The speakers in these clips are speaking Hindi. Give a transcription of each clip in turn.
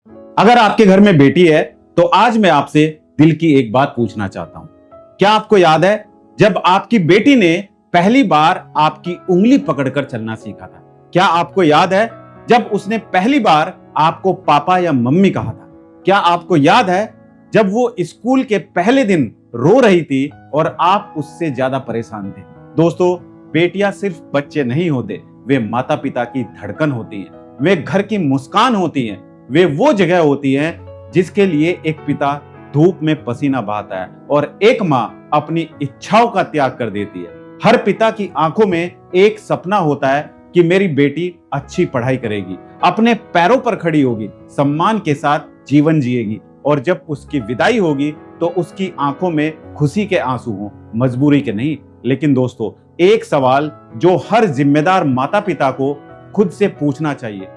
अगर आपके घर में बेटी है तो आज मैं आपसे दिल की एक बात पूछना चाहता हूं। क्या आपको याद है जब आपकी बेटी ने पहली बार आपकी उंगली पकड़कर चलना सीखा था? क्या आपको याद है जब उसने पहली बार आपको पापा या मम्मी कहा था? क्या आपको याद है जब वो स्कूल के पहले दिन रो रही थी और आप उससे ज्यादा परेशान थे? दोस्तों, बेटियां सिर्फ बच्चे नहीं होते, वे माता पिता की धड़कन होती हैं, वे घर की मुस्कान होती हैं, वे वो जगह होती हैं जिसके लिए एक पिता धूप में पसीना बहाता है और एक माँ अपनी इच्छाओं का त्याग कर देती है। हर पिता की आंखों में एक सपना होता है कि मेरी बेटी अच्छी पढ़ाई करेगी, अपने पैरों पर खड़ी होगी, सम्मान के साथ जीवन जिएगी और जब उसकी विदाई होगी तो उसकी आंखों में खुशी के आंसू हों, मजबूरी के नहीं। लेकिन दोस्तों, एक सवाल जो हर जिम्मेदार माता पिता को खुद से पूछना चाहिए,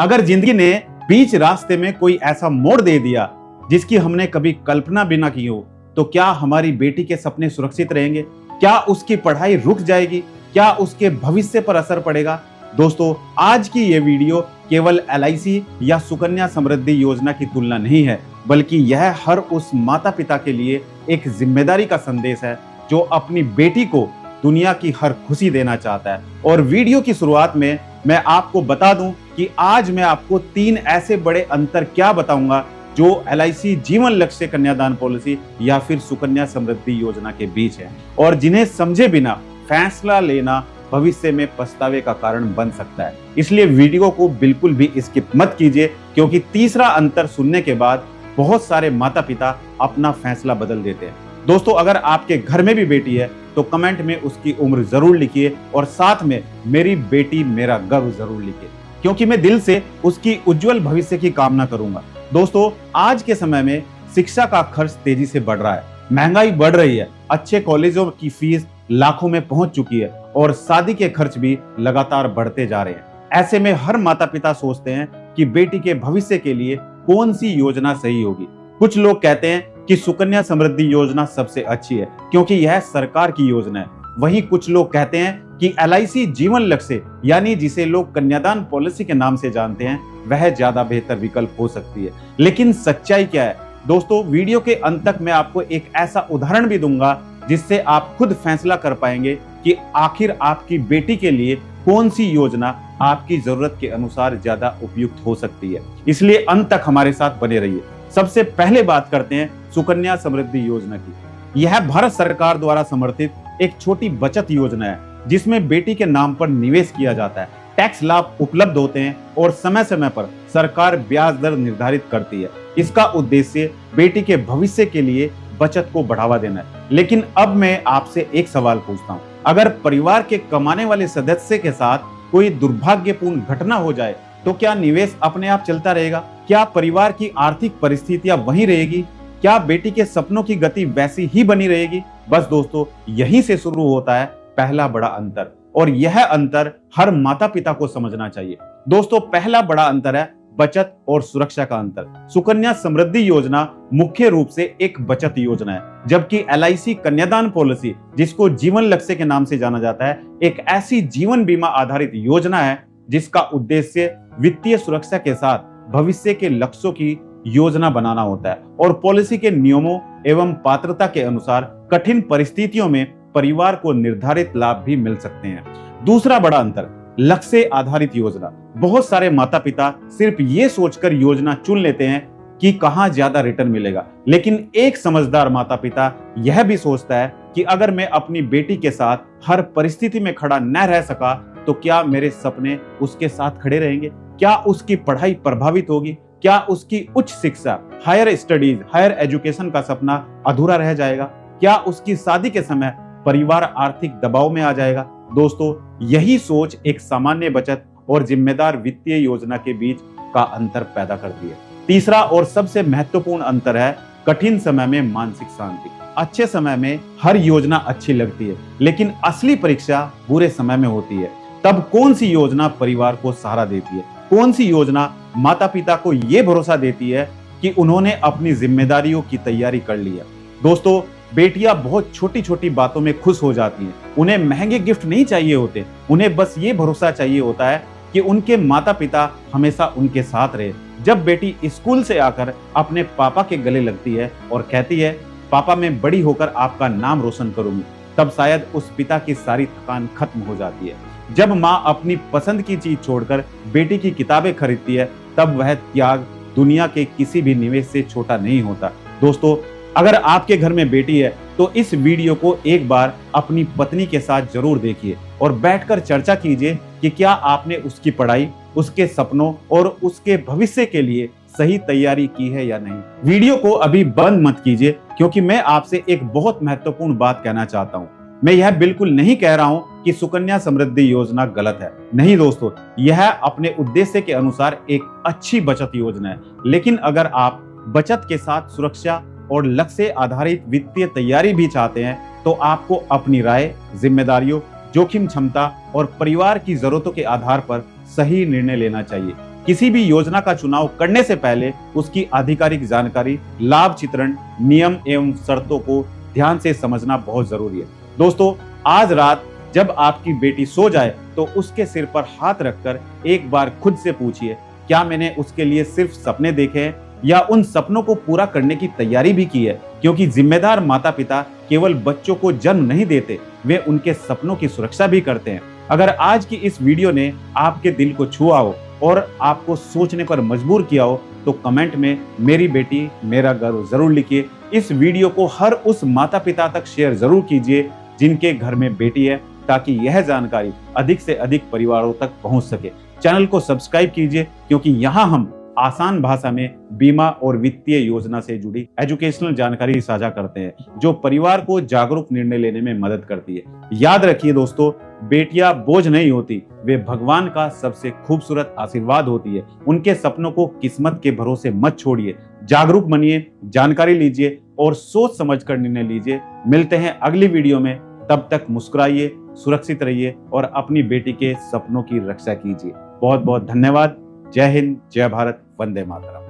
अगर जिंदगी ने बीच रास्ते में कोई ऐसा मोड़ दे दिया जिसकी हमने कभी कल्पना भी ना की हो, तो क्या हमारी बेटी के सपने सुरक्षित रहेंगे? क्या उसकी पढ़ाई रुक जाएगी? क्या उसके भविष्य पर असर पड़ेगा? दोस्तों, आज की ये वीडियो केवल LIC या सुकन्या समृद्धि योजना की तुलना नहीं है, बल्कि यह हर उस माता पिता के लिए एक जिम्मेदारी का संदेश है जो अपनी बेटी को दुनिया की हर खुशी देना चाहता है। और वीडियो की शुरुआत में मैं आपको बता दूं कि आज मैं आपको 3 ऐसे बड़े अंतर क्या बताऊंगा जो LIC जीवन लक्ष्य कन्यादान पॉलिसी या फिर सुकन्या समृद्धि योजना के बीच है और जिन्हें समझे बिना फैसला लेना भविष्य में पछतावे का कारण बन सकता है। इसलिए वीडियो को बिल्कुल भी स्किप मत कीजिए, क्योंकि तीसरा अंतर सुनने के बाद बहुत सारे माता पिता अपना फैसला बदल देते हैं। दोस्तों, अगर आपके घर में भी बेटी है तो कमेंट में उसकी उम्र जरूर लिखिए और साथ में मेरी बेटी मेरा गर्व जरूर लिखिए, क्योंकि मैं दिल से उसकी उज्जवल भविष्य की कामना करूंगा। दोस्तों, आज के समय में शिक्षा का खर्च तेजी से बढ़ रहा है, महंगाई बढ़ रही है, अच्छे कॉलेजों की फीस लाखों में पहुंच चुकी है और शादी के खर्च भी लगातार बढ़ते जा रहे हैं। ऐसे में हर माता पिता सोचते हैं कि बेटी के भविष्य के लिए कौन सी योजना सही होगी। कुछ लोग कहते हैं कि सुकन्या समृद्धि योजना सबसे अच्छी है क्योंकि यह सरकार की योजना है। वहीं कुछ लोग कहते हैं कि LIC जीवन लक्ष्य यानी जिसे लोग कन्यादान पॉलिसी के नाम से जानते हैं, वह ज्यादा बेहतर विकल्प हो सकती है। लेकिन सच्चाई क्या है? दोस्तों, वीडियो के अंत तक मैं आपको एक ऐसा उदाहरण भी दूंगा जिससे आप खुद फैसला कर पाएंगे कि आखिर आपकी बेटी के लिए कौन सी योजना आपकी जरूरत के अनुसार ज्यादा उपयुक्त हो सकती है। इसलिए अंत तक हमारे साथ बने रहिए। सबसे पहले बात करते हैं सुकन्या समृद्धि योजना की। यह भारत सरकार द्वारा समर्थित एक छोटी बचत योजना है जिसमें बेटी के नाम पर निवेश किया जाता है, टैक्स लाभ उपलब्ध होते हैं और समय समय पर सरकार ब्याज दर निर्धारित करती है। इसका उद्देश्य बेटी के भविष्य के लिए बचत को बढ़ावा देना है। लेकिन अब मैं आपसे एक सवाल पूछता हूँ, अगर परिवार के कमाने वाले सदस्य के साथ कोई दुर्भाग्यपूर्ण घटना हो जाए तो क्या निवेश अपने आप चलता रहेगा? क्या परिवार की आर्थिक परिस्थितियां वही रहेगी? क्या बेटी के सपनों की गति वैसी ही बनी रहेगी? बस दोस्तों, यहीं से शुरू होता है पहला बड़ा अंतर, और यह अंतर हर माता पिता को समझना चाहिए। दोस्तों, पहला बड़ा अंतर है बचत और सुरक्षा का अंतर। सुकन्या समृद्धि योजना मुख्य रूप से एक बचत योजना है, जबकि LIC कन्यादान पॉलिसी, जिसको जीवन लक्ष्य के नाम से जाना जाता है, एक ऐसी जीवन बीमा आधारित योजना है जिसका उद्देश्य वित्तीय सुरक्षा के साथ भविष्य के लक्ष्यों की योजना बनाना होता है और पॉलिसी के नियमों एवं पात्रता के अनुसार कठिन परिस्थितियों में परिवार को निर्धारित लाभ भी मिल सकते हैं। दूसरा बड़ा अंतर, लक्ष्य आधारित योजना। बहुत सारे माता पिता सिर्फ ये सोचकर योजना चुन लेते हैं कि कहां ज्यादा रिटर्न मिलेगा, लेकिन एक समझदार माता पिता यह भी सोचता है कि अगर मैं अपनी बेटी के साथ हर परिस्थिति में खड़ा न रह सका तो क्या मेरे सपने उसके साथ खड़े रहेंगे? क्या उसकी पढ़ाई प्रभावित होगी? क्या उसकी उच्च शिक्षा, हायर स्टडीज, हायर एजुकेशन का सपना अधूरा रह जाएगा? क्या उसकी शादी के समय परिवार आर्थिक दबाव में आ जाएगा? दोस्तों, यही सोच एक सामान्य बचत और जिम्मेदार वित्तीय योजना के बीच का अंतर पैदा करती है। तीसरा और सबसे महत्वपूर्ण अंतर है कठिन समय में मानसिक शांति। अच्छे समय में हर योजना अच्छी लगती है, लेकिन असली परीक्षा बुरे समय में होती है। तब कौन सी योजना परिवार को सहारा देती है? कौन सी योजना माता पिता को यह भरोसा देती है कि उन्होंने अपनी जिम्मेदारियों की तैयारी कर ली है? दोस्तों, बेटियां बहुत छोटी छोटी बातों में खुश हो जाती हैं। उन्हें महंगे गिफ्ट नहीं चाहिए होते, उन्हें बस ये भरोसा चाहिए होता है कि उनके माता पिता हमेशा उनके साथ रहे। जब बेटी स्कूल से आकर अपने पापा के गले लगती है और कहती है, पापा मैं बड़ी होकर आपका नाम रोशन करूंगी, तब शायद उस पिता की सारी थकान खत्म हो जाती है। जब माँ अपनी पसंद की चीज छोड़कर बेटी की किताबें खरीदती है, तब वह त्याग दुनिया के किसी भी निवेश से छोटा नहीं होता। दोस्तों, अगर आपके घर में बेटी है तो इस वीडियो को एक बार अपनी पत्नी के साथ जरूर देखिए और बैठकर चर्चा कीजिए कि क्या आपने उसकी पढ़ाई, उसके सपनों और उसके भविष्य के लिए सही तैयारी की है या नहीं। वीडियो को अभी बंद मत कीजिए, क्योंकि मैं आपसे एक बहुत महत्वपूर्ण बात कहना चाहता हूँ। मैं यह बिल्कुल नहीं कह रहा हूँ कि सुकन्या समृद्धि योजना गलत है। नहीं दोस्तों, यह अपने उद्देश्य के अनुसार एक अच्छी बचत योजना है। लेकिन अगर आप बचत के साथ सुरक्षा और लक्ष्य आधारित वित्तीय तैयारी भी चाहते हैं, तो आपको अपनी राय, जिम्मेदारियों, जोखिम क्षमता और परिवार की जरूरतों के आधार पर सही निर्णय लेना चाहिए। किसी भी योजना का चुनाव करने से पहले उसकी आधिकारिक जानकारी, लाभ चित्रण, नियम एवं शर्तों को ध्यान से समझना बहुत जरूरी है। दोस्तों, आज रात जब आपकी बेटी सो जाए तो उसके सिर पर हाथ रखकर एक बार खुद से पूछिए, क्या मैंने उसके लिए सिर्फ सपने देखे हैं या उन सपनों को पूरा करने की तैयारी भी की है? क्योंकि जिम्मेदार माता पिता केवल बच्चों को जन्म नहीं देते, वे उनके सपनों की सुरक्षा भी करते हैं। अगर आज की इस वीडियो ने आपके दिल को छुआ हो और आपको सोचने पर मजबूर किया हो, तो कमेंट में मेरी बेटी मेरा गर्व जरूर लिखिए। इस वीडियो को हर उस माता पिता तक शेयर जरूर कीजिए जिनके घर में बेटी है, ताकि यह जानकारी अधिक से अधिक परिवारों तक पहुंच सके। चैनल को सब्सक्राइब कीजिए, क्योंकि यहाँ हम आसान भाषा में बीमा और वित्तीय योजना से जुड़ी एजुकेशनल जानकारी साझा करते हैं, जो परिवार को जागरूक निर्णय लेने में मदद करती है। याद रखिए दोस्तों, बेटियां बोझ नहीं होती, वे भगवान का सबसे खूबसूरत आशीर्वाद होती है। उनके सपनों को किस्मत के भरोसे मत छोड़िए। जागरूक बनिए, जानकारी लीजिए और सोच समझकर निर्णय लीजिए। मिलते हैं अगली वीडियो में, तब तक मुस्कुराइए, सुरक्षित रहिए और अपनी बेटी के सपनों की रक्षा कीजिए। बहुत बहुत धन्यवाद। जय हिंद, जय भारत, वंदे मातरम।